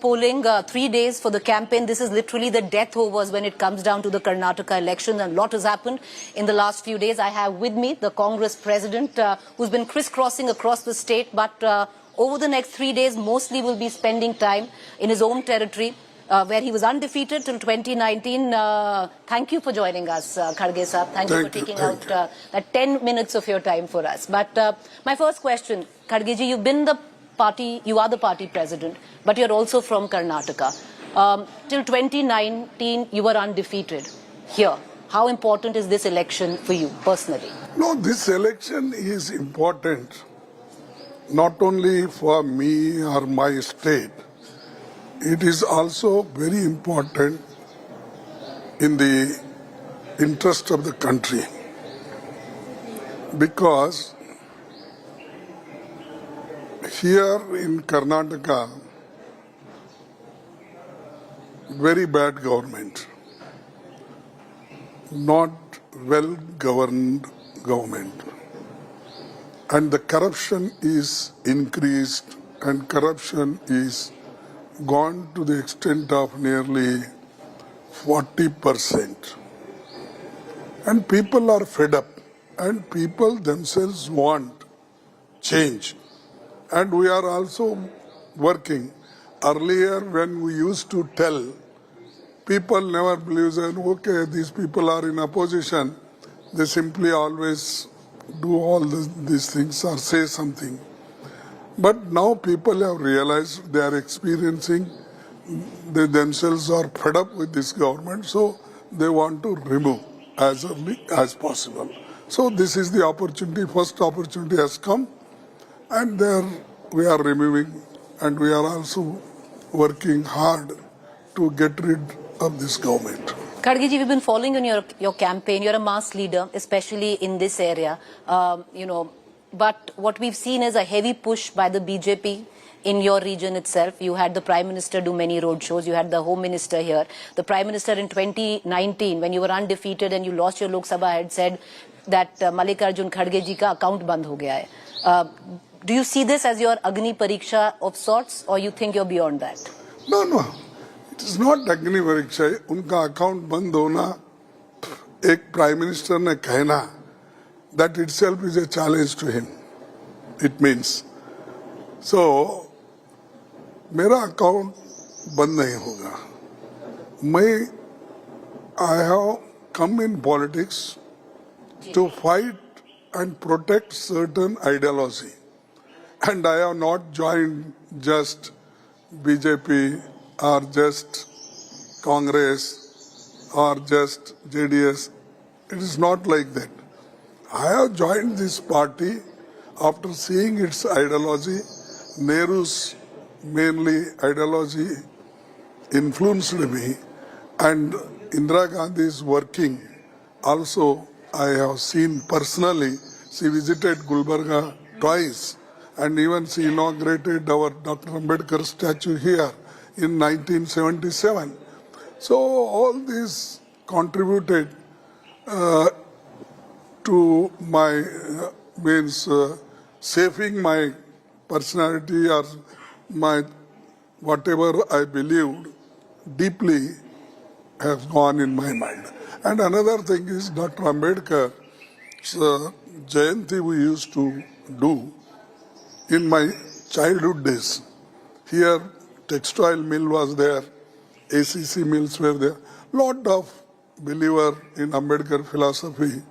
Polling 3 days for the campaign. This is literally the death overs when it comes down to the Karnataka election, and a lot has happened in the last few days. I have with me the Congress president who's been crisscrossing across the state, but over the next 3 days mostly will be spending time in his home territory where he was undefeated till 2019. Thank you for joining us, Kharge Saab. Thank you for taking out that 10 minutes of your time for us. But my first question, Kharge ji, you've been you are the party president, but you're also from Karnataka. Till 2019, you were undefeated here. How important is this election for you personally? No, this election is important not only for me or my state. It is also very important in the interest of the country, because here in Karnataka, very bad government, not well governed government, and the corruption is increased, and corruption is gone to the extent of nearly 40%. And people are fed up, and people themselves want change. And we are also working. Earlier, when we used to tell, people never believed that, okay, these people are in opposition, they simply always do all these things or say something. But now people have realized they are experiencing, they themselves are fed up with this government, so they want to remove as early as possible. So this is the opportunity, first opportunity has come, and there we are removing, and we are also working hard to get rid of this government. Kharge ji, we've been following on your campaign. You're a mass leader, especially in this area. But what we've seen is a heavy push by the BJP in your region itself. You had the Prime Minister do many road shows. You had the Home Minister here. The Prime Minister in 2019, when you were undefeated and you lost your Lok Sabha, had said that Mallikarjun Kharge ji ka account band ho gaya hai. Do you see this as your Agnipariksha of sorts, or you think you're beyond that? No. It is not Agnipariksha. Unka account band hona, ek Prime Minister ne कहना, that itself is a challenge to him. It means. So, मेरा account बंद नहीं होगा. I have come in politics to fight and protect certain ideology. And I have not joined just BJP or just Congress or just JDS. It is not like that. I have joined this party after seeing its ideology. Nehru's mainly ideology influenced me, and Indira Gandhi's working also I have seen personally. She visited Gulbarga twice, and even she inaugurated our Dr. Ambedkar statue here in 1977. So all this contributed to my saving my personality or my whatever I believed deeply has gone in my mind. And another thing is Dr. Ambedkar Jayanti we used to do in my childhood days. Here textile mill was there, ACC mills were there. Lot of believer in Ambedkar philosophy,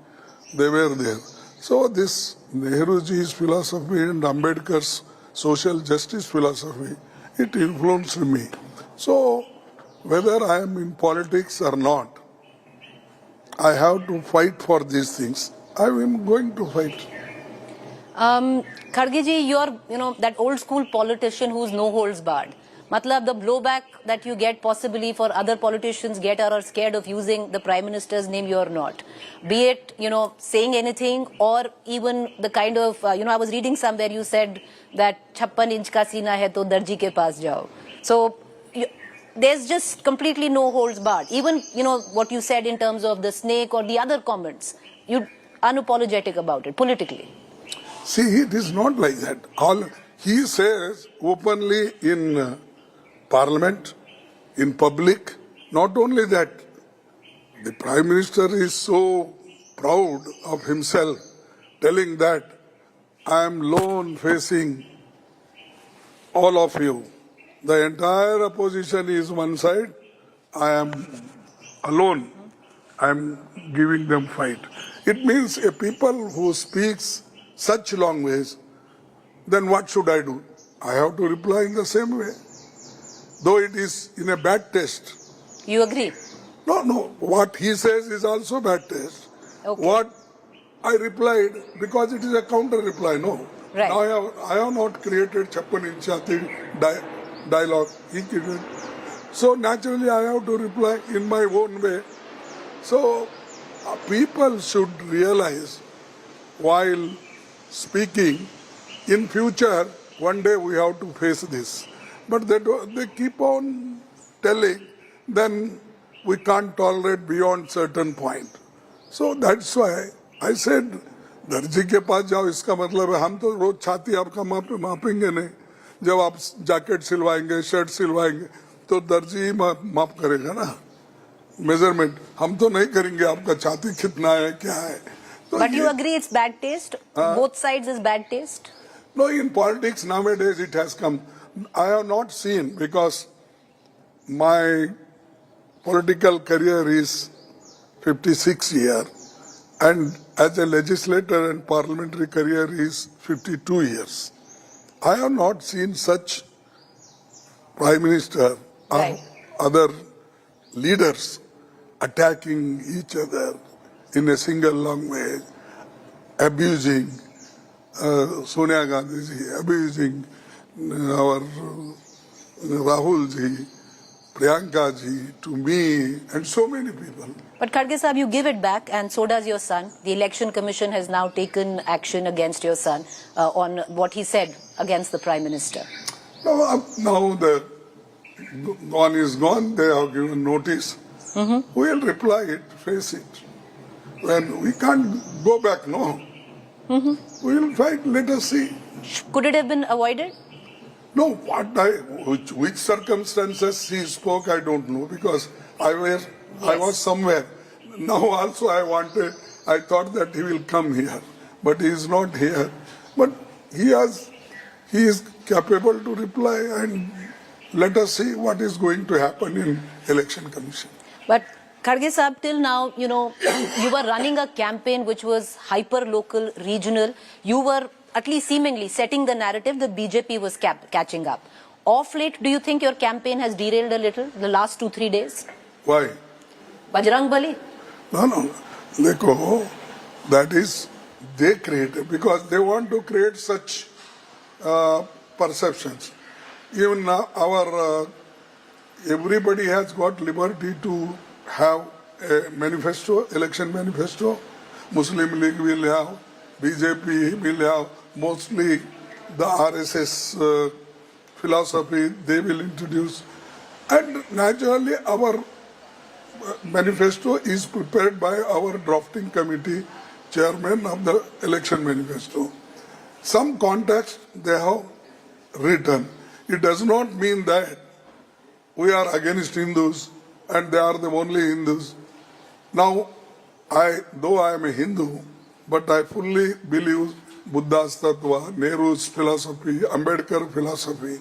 they were there. So this Nehruji's philosophy and Ambedkar's social justice philosophy, it influenced me. So whether I am in politics or not, I have to fight for these things. I am going to fight. Kharge ji, you're that old school politician who's no holds barred. Matlab, the blowback that you get possibly for other politicians get or are scared of using the Prime Minister's name, you're not. Be it, saying anything, or even the kind of, I was reading somewhere you said that 56 inch ka seena hai to darji ke paas jao. So there's just completely no holds barred. Even, what you said in terms of the snake or the other comments, you're unapologetic about it politically. See, it is not like that. He says openly in Parliament, in public. Not only that, the Prime Minister is so proud of himself, telling that I am alone facing all of you. The entire opposition is one side. I am alone. I am giving them fight. It means a people who speaks such long ways, then what should I do? I have to reply in the same way. Though it is in a bad taste. You agree? No. What he says is also bad taste. Okay. What I replied, because it is a counter reply, no. Right. Now I have not created Chappan Inchati dialogue. He created. So naturally I have to reply in my own way. So people should realize while speaking, in future, one day we have to face this. But they keep on telling, then we can't tolerate beyond certain point. So that's why I said, दर्जी के पास जाओ, इसका मतलब है हम तो रोज छाती आपका मापेंगे नहीं. जब आप जैकेट सिलवाएंगे, शर्ट सिलवाएंगे, तो दर्जी ही माप करेगा ना, मेजरमेंट. हम तो नहीं करेंगे आपका छाती कितना है, क्या है. But you agree it's bad taste? Both sides is bad taste? No, in politics nowadays it has come. I have not seen, because my political career is 56 years and as a legislator and parliamentary career is 52 years. I have not seen such Prime Minister or Right. other leaders attacking each other in a single long way, abusing Sonia Gandhi ji, abusing our Rahul ji, Priyanka ji, to me, and so many people. But Kharge Sahab, you give it back and so does your son. The Election Commission has now taken action against your son on what he said against the Prime Minister. Now the gone is gone, they have given notice. We will reply it, face it. When we can't go back, no. We will fight, let us see. Could it have been avoided? No, which circumstances he spoke, I don't know, because I was somewhere. Now also I thought that he will come here, but he is not here. But he is capable to reply, and let us see what is going to happen in Election Commission. But Kharge Sahab, till now, you were running a campaign which was hyper-local, regional. You were at least seemingly setting the narrative. The BJP was catching up. Of late, do you think your campaign has derailed a little the last 2-3 days? Why? Bajrang Bali? No. That is, they created, because they want to create such perceptions. Even now, everybody has got liberty to have a manifesto, election manifesto. Muslim League will have, BJP will have, mostly the RSS philosophy they will introduce. And naturally our manifesto is prepared by our drafting committee, chairman of the election manifesto. Some context they have written. It does not mean that we are against Hindus and they are the only Hindus. Now, though I am a Hindu, but I fully believe Buddha's Tattva, Nehru's philosophy, Ambedkar philosophy.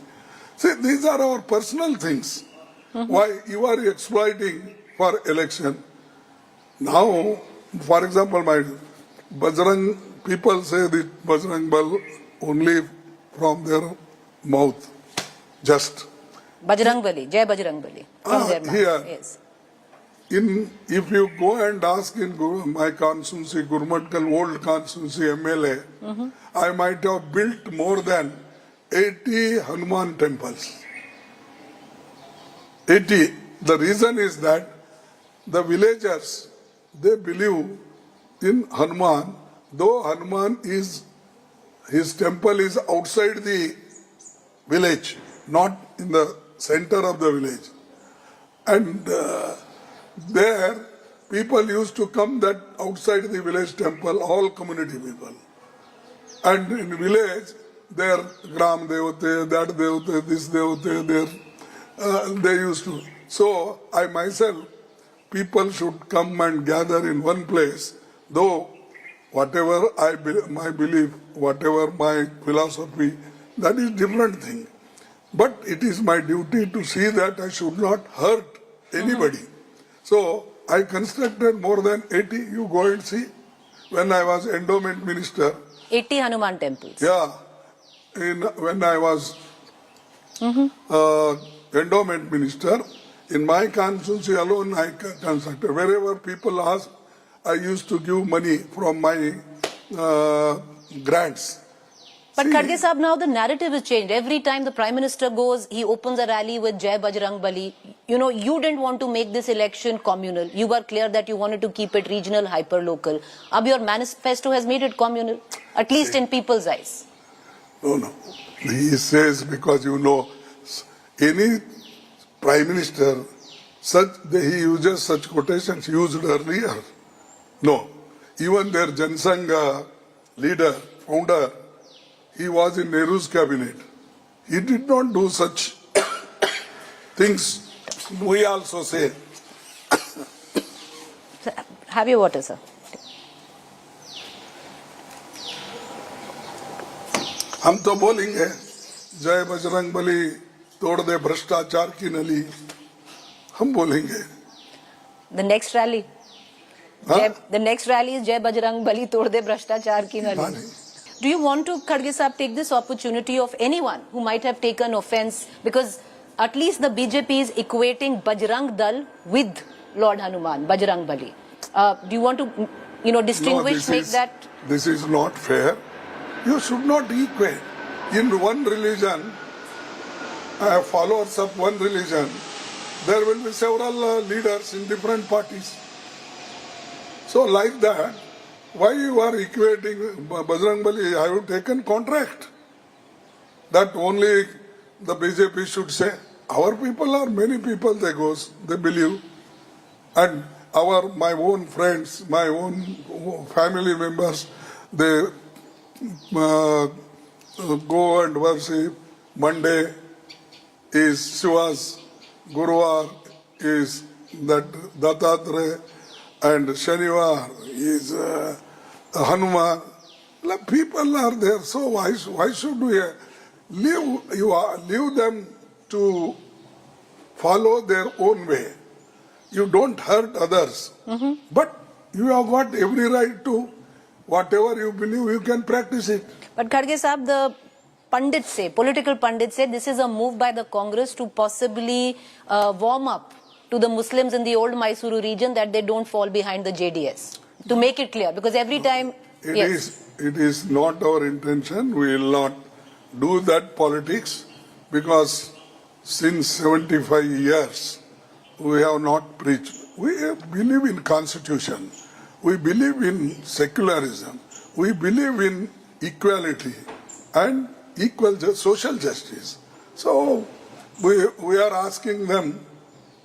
See, these are our personal things. Why you are exploiting for election? Now, for example, my Bajrang, people say that Bajrang Bali only from their mouth, just. Bajrang Bali, Jai Bajrang Bali. From their mouth. Here. Yes. If you go and ask in my constituency, Gurmatkal old constituency MLA, I might have built more than 80 Hanuman temples. 80. The reason is that the villagers, they believe in Hanuman, though Hanuman his temple is outside the village, not in the center of the village. And there, people used to come that outside the village temple, all community people. And in village, their Gram Devate, that Devate, this Devate, their They used to. So I myself, people should come and gather in one place, though whatever my belief, whatever my philosophy, that is different thing. But it is my duty to see that I should not hurt anybody. So I constructed more than 80, you go and see, when I was endowment minister. 80 Hanuman temples. Yeah, when I was endowment minister, in my constituency alone I constructed. Wherever people ask, I used to give money from my grants. But Kharge Sahab, now the narrative has changed. Every time the Prime Minister goes, he opens a rally with Jai Bajrang Bali. You know, you didn't want to make this election communal. You were clear that you wanted to keep it regional, hyper-local. Ab your manifesto has made it communal, at least in people's eyes. No. He says, because you know, any Prime Minister, he uses such quotations used earlier. No. Even their Jansangh leader, founder, he was in Nehru's cabinet. He did not do such things. We also say. Have your water, sir. हम तो बोलेंगे जय बजरंग बली तोड़ दे भ्रष्टाचार की नली हम बोलेंगे The next rally. The next rally is Jai Bajrang Bali tod de bhrashtachaar ki nali. Do you want to, Kharge Sahab, take this opportunity of anyone who might have taken offence, because at least the BJP is equating Bajrang Dal with Lord Hanuman, Bajrang Bali. Do you want to, distinguish, This is not fair. You should not equate. In one religion, followers of one religion, there will be several leaders in different parties. So like that, why you are equating Bajrang Bali? Have you taken contract? That only the BJP should say. Our people are many people, they believe. And my own friends, my own family members, they go and worship. Monday is Shiva's, Guruvar is that Dattatreya, and Shanivar is Hanuman. People are there, so why should we leave them to follow their own way? You don't hurt others, but you have got every right to whatever you believe, you can practice it. But Kharge Sahab, the political pundits say this is a move by the Congress to possibly warm up to the Muslims in the old Mysuru region, that they don't fall behind the JDS. To make it clear, because every time... It is not our intention. We will not do that politics, because since 75 years we have not preached. We believe in Constitution. We believe in secularism. We believe in equality and equal social justice. So we are asking them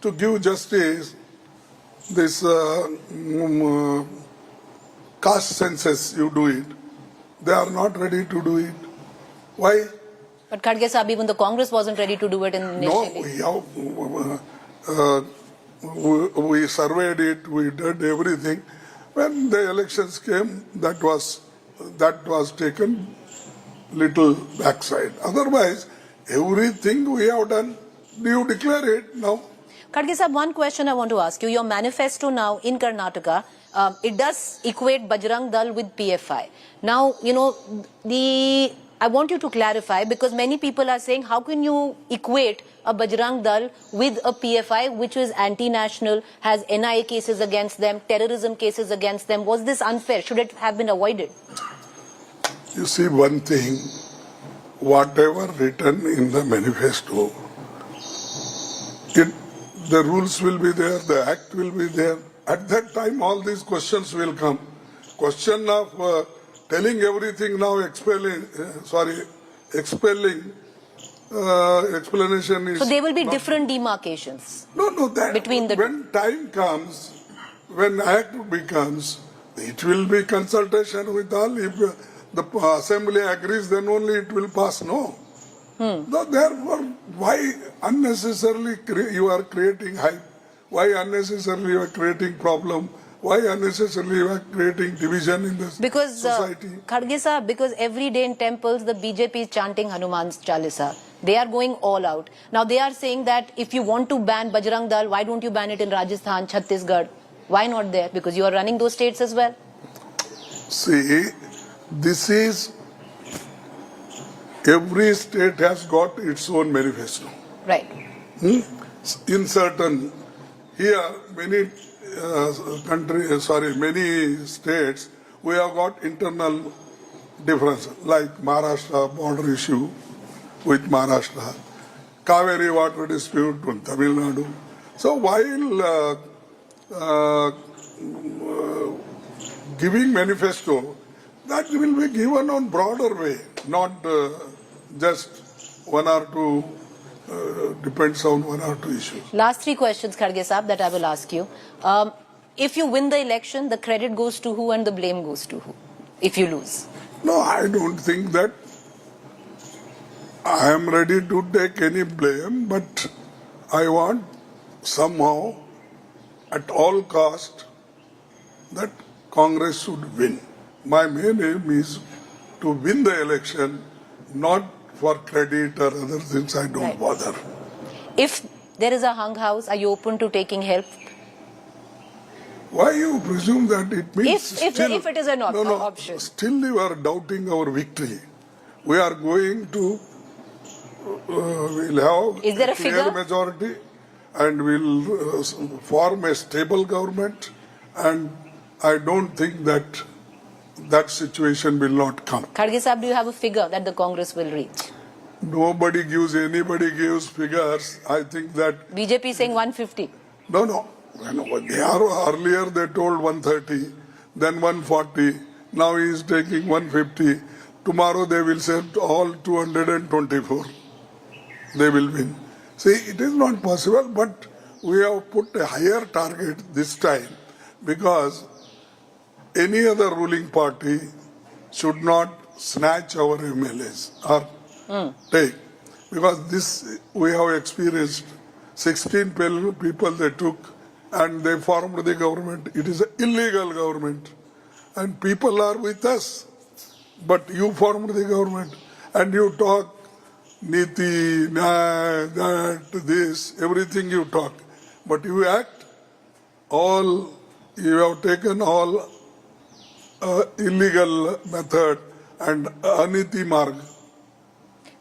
to give justice, this caste census, you do it. They are not ready to do it. Why? But Kharge Sahab, even the Congress wasn't ready to do it initially. No, we surveyed it, we did everything. When the elections came, that was taken little backside. Otherwise, everything we have done, you declare it now. Kharge Sahab, one question I want to ask you. Your manifesto now in Karnataka, it does equate Bajrang Dal with PFI. Now, I want you to clarify, because many people are saying, how can you equate a Bajrang Dal with a PFI, which is anti-national, has NIA cases against them, terrorism cases against them? Was this unfair? Should it have been avoided? You see, one thing, whatever written in the manifesto, the rules will be there, the act will be there. At that time, all these questions will come. Question of telling everything now, expelling, explanation is... So there will be different demarcations? No, that between the when time comes, when act becomes, it will be consultation with all. If the assembly agrees, then only it will pass. No. No, therefore, why unnecessarily you are creating hype? Why unnecessarily you are creating problem? Why unnecessarily you are creating division in the society? Kharge sahab, because every day in temples, the BJP is chanting Hanuman's Chalisa. They are going all out. Now they are saying that if you want to ban Bajrang Dal, why don't you ban it in Rajasthan, Chhattisgarh? Why not there? Because you are running those states as well. See, this is, every state has got its own manifesto. Right. In certain, here many many states, we have got internal difference, like Maharashtra border issue with Maharashtra, Kaveri water dispute with Tamil Nadu. So while giving manifesto, that will be given on broader way, not just one or two, depends on one or two issues. Last three questions, Kharge sahab, that I will ask you. If you win the election, the credit goes to who and the blame goes to who, if you lose? No, I don't think that I am ready to take any blame, but I want somehow, at all cost, that Congress should win. My main aim is to win the election, not for credit or other things. I don't bother. If there is a hung house, are you open to taking help? Why you presume that it means If it is an option. Still you are doubting our victory. We are going to, we'll have Is there a clear figure? majority and we'll form a stable government, and I don't think that that situation will not come. Kharge sahab, do you have a figure that the Congress will reach? Nobody gives figures. I think that BJP is saying 150. No. They are, earlier they told 130, then 140. Now he is taking 150. Tomorrow they will say all 224. They will win. See, it is not possible, but we have put a higher target this time because any other ruling party should not snatch our MLAs or take. Because this we have experienced, 16 people they took and they formed the government. It is an illegal government and people are with us. But you formed the government and you talk Niti, that, this, everything you talk. But you act, you have taken all illegal method and aniti marg.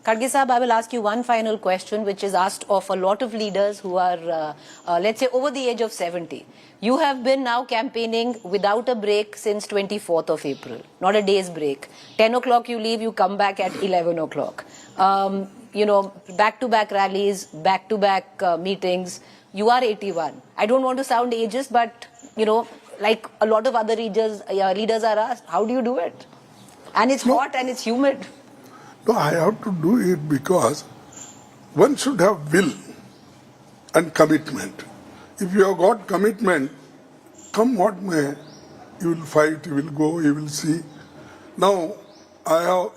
Kharge sahab, I will ask you one final question, which is asked of a lot of leaders who are, let's say, over the age of 70. You have been now campaigning without a break since 24th of April, not a day's break. 10 o'clock you leave, you come back at 11 o'clock. Back-to-back rallies, back-to-back meetings. You are 81. I don't want to sound ageist, but, like a lot of other leaders are asked, how do you do it? And it's hot and it's humid. No, I have to do it because one should have will and commitment. If you have got commitment, come what may, you will fight, you will go, you will see. Now,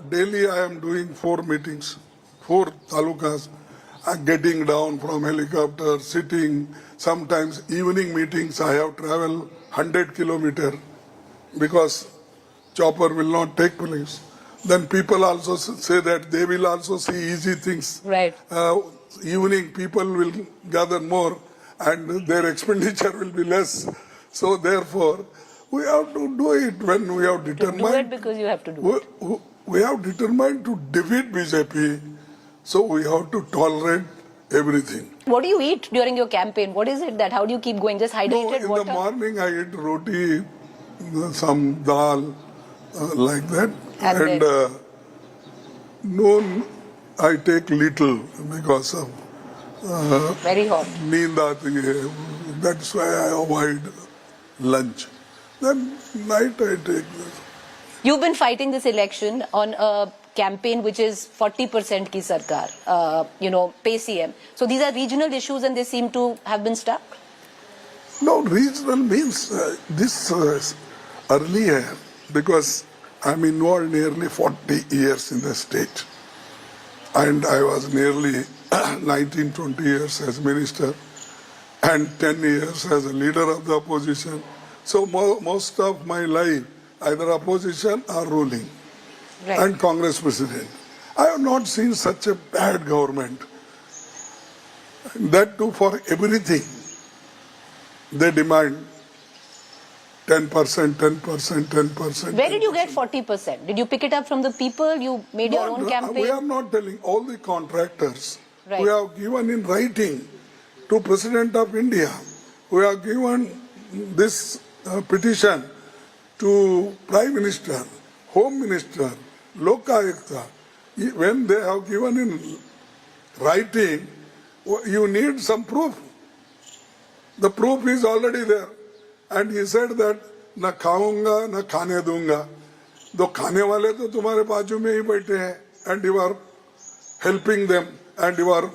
daily I am doing 4 meetings, 4 talukas. I'm getting down from helicopter, sitting. Sometimes evening meetings, I have traveled 100 kilometers because chopper will not take place. Then people also say that they will also see easy things. Right. Evening people will gather more and their expenditure will be less. So therefore, we have to do it when we have determined. To do it because you have to do it. We have determined to defeat BJP. So we have to tolerate everything. What do you eat during your campaign? What is it how do you keep going? Just hydrated water? In the morning I eat roti, some dal, like that. And noon I take little because of very hot. Neend aati hai. That's why I avoid lunch. Then night I take this. You've been fighting this election on a campaign which is 40% ki sarkar, pay CM. So these are regional issues and they seem to have been stuck? No, regional means this earlier, because I'm involved nearly 40 years in the state. and I was nearly 19-20 years as minister and 10 years as a leader of the opposition. So most of my life, either opposition or ruling, Right. and Congress president. I have not seen such a bad government. That too for everything. They demand 10%, 10%, 10%. Where did you get 40%? Did you pick it up from the people? You made your own campaign? We are not telling all the contractors. Right. We have given in writing to President of India. We have given this petition to Prime Minister, Home Minister, Lokayukta. When they have given in writing, you need some proof. The proof is already there. And he said that na खाऊंगा na खाने दूंगा. तो खाने वाले तो तुम्हारे बाजू में ही बैठे हैं, and you are helping them and you are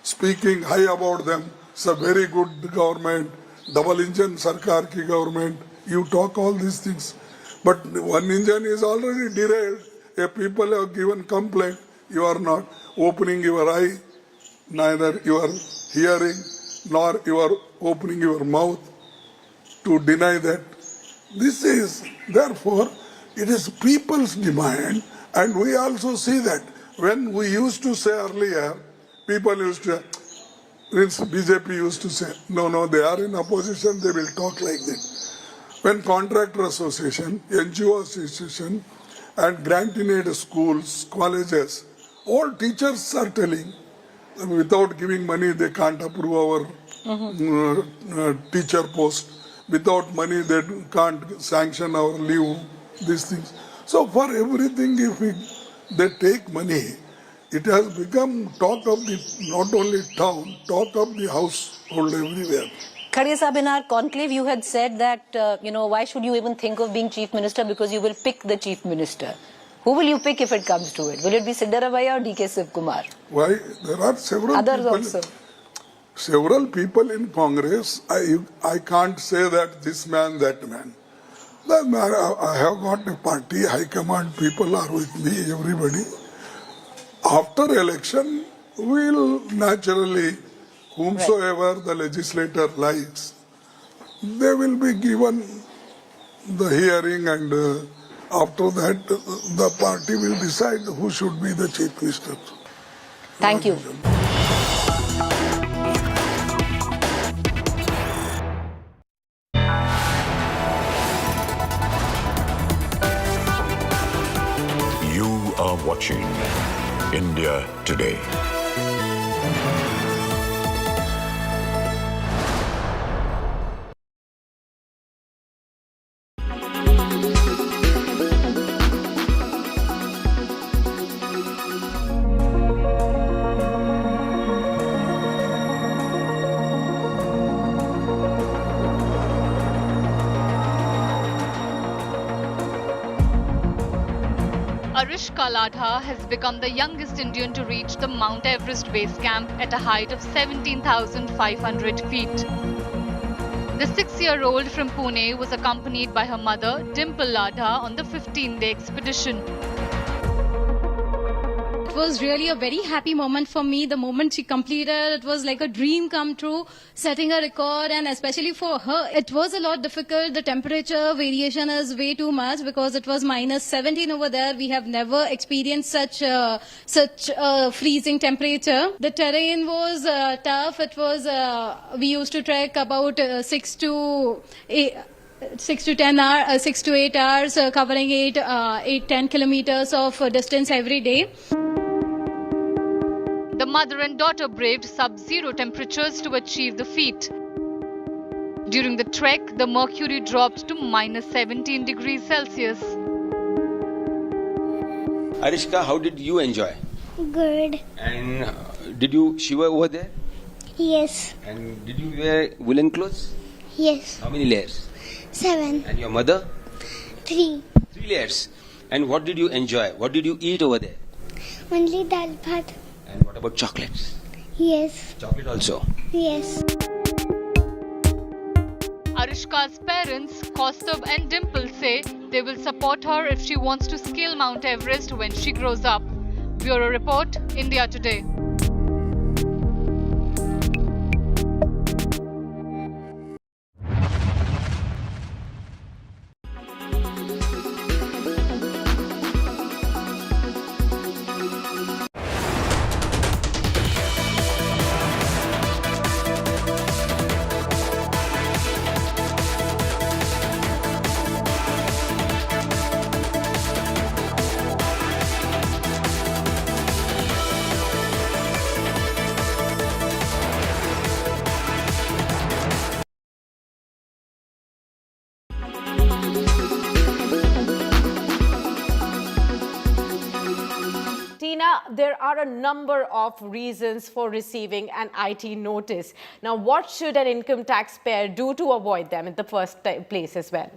speaking high about them. It's a very good government, double engine sarkar ki government. You talk all these things, but one engine is already derailed. If people have given complaint, you are not opening your eye, neither you are hearing, nor you are opening your mouth to deny that. This is, therefore, it is people's demand, and we also see that when we used to say earlier, people used to, BJP used to say, no, they are in opposition, they will talk like that. When Contractor Association, NGO Association, and grant-in-aid schools, colleges, all teachers are telling, without giving money, they can't approve our teacher post. Without money, they can't sanction our leave, these things. So for everything, if they take money, it has become talk of the, not only town, talk of the household everywhere. Kharge Sahab, in our conclave, you had said that, why should you even think of being chief minister, because you will pick the chief minister. Who will you pick if it comes to it? Will it be Siddaramaiah or DK Shiv Kumar? Why? There are several Others people. also. Several people in Congress, I can't say that this man, that man. I have got a party, high command people are with me, everybody. After election, we'll naturally, whomsoever the legislator likes, they will be given the hearing, and after that, the party will decide who should be the chief minister. Thank you. You are watching India Today. Agnipariksha Ladha has become the youngest Indian to reach the Mount Everest base camp at a height of 17,500 feet. The 6-year-old from Pune was accompanied by her mother, Dimple Ladha, on the 15-day expedition. It was really a very happy moment for me. The moment she completed, it was like a dream come true, setting a record, and especially for her, it was a lot difficult. The temperature variation is way too much because it was minus 17 over there. We have never experienced such freezing temperature. The terrain was tough. It was we used to trek about 6 to 8 hours, covering 10 kilometers of distance every day. The mother and daughter braved sub-zero temperatures to achieve the feat. During the trek, the mercury dropped to minus 17 degrees Celsius. Arishka, how did you enjoy? Good. And did you shiver over there? Yes. And did you wear woolen clothes? Yes. How many layers? 7. And your mother? 3. 3 layers. And what did you enjoy? What did you eat over there? Only dal bhat. And what about chocolates? Yes. Chocolate also. Yes. Arishka's parents, Kaustav and Dimple, say they will support her if she wants to scale Mount Everest when she grows up. Bureau Report, India Today. Tina, there are a number of reasons for receiving an IT notice. Now, what should an income taxpayer do to avoid them in the first place as well?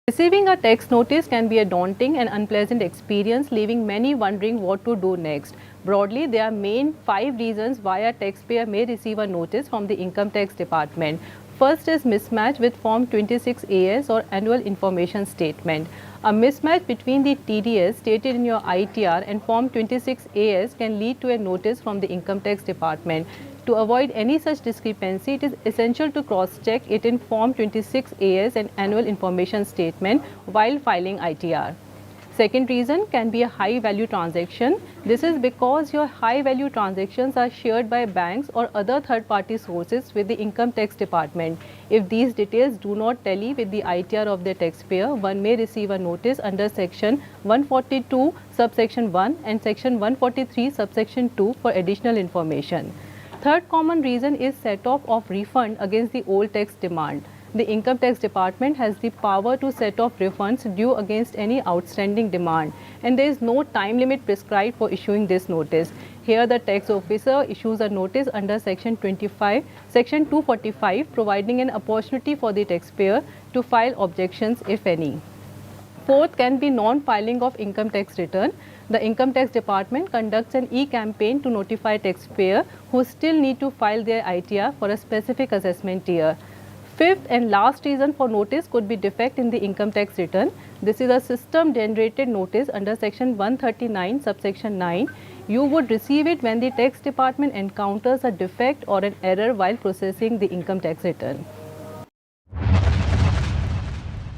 Receiving a tax notice can be a daunting and unpleasant experience, leaving many wondering what to do next. Broadly, there are main 5 reasons why a taxpayer may receive a notice from the Income Tax Department. First is mismatch with Form 26AS or Annual Information Statement. A mismatch between the TDS stated in your ITR and Form 26AS can lead to a notice from the Income Tax Department. To avoid any such discrepancy, it is essential to cross-check it in Form 26AS and Annual Information Statement while filing ITR. Second reason can be a high-value transaction. This is because your high-value transactions are shared by banks or other third-party sources with the Income Tax Department. If these details do not tally with the ITR of the taxpayer, one may receive a notice under Section 142 subsection 1 and Section 143 subsection 2 for additional information. Third common reason is set-off of refund against the old tax demand. The Income Tax Department has the power to set off refunds due against any outstanding demand, and there is no time limit prescribed for issuing this notice. Here the tax officer issues a notice under Section 245, providing an opportunity for the taxpayer to file objections if any. Fourth can be non-filing of income tax return. The Income Tax Department conducts an e-campaign to notify taxpayers who still need to file their ITR for a specific assessment year. Fifth and last reason for notice could be defect in the income tax return. This is a system-generated notice under Section 139, subsection 9. You would receive it when the tax department encounters a defect or an error while processing the income tax return.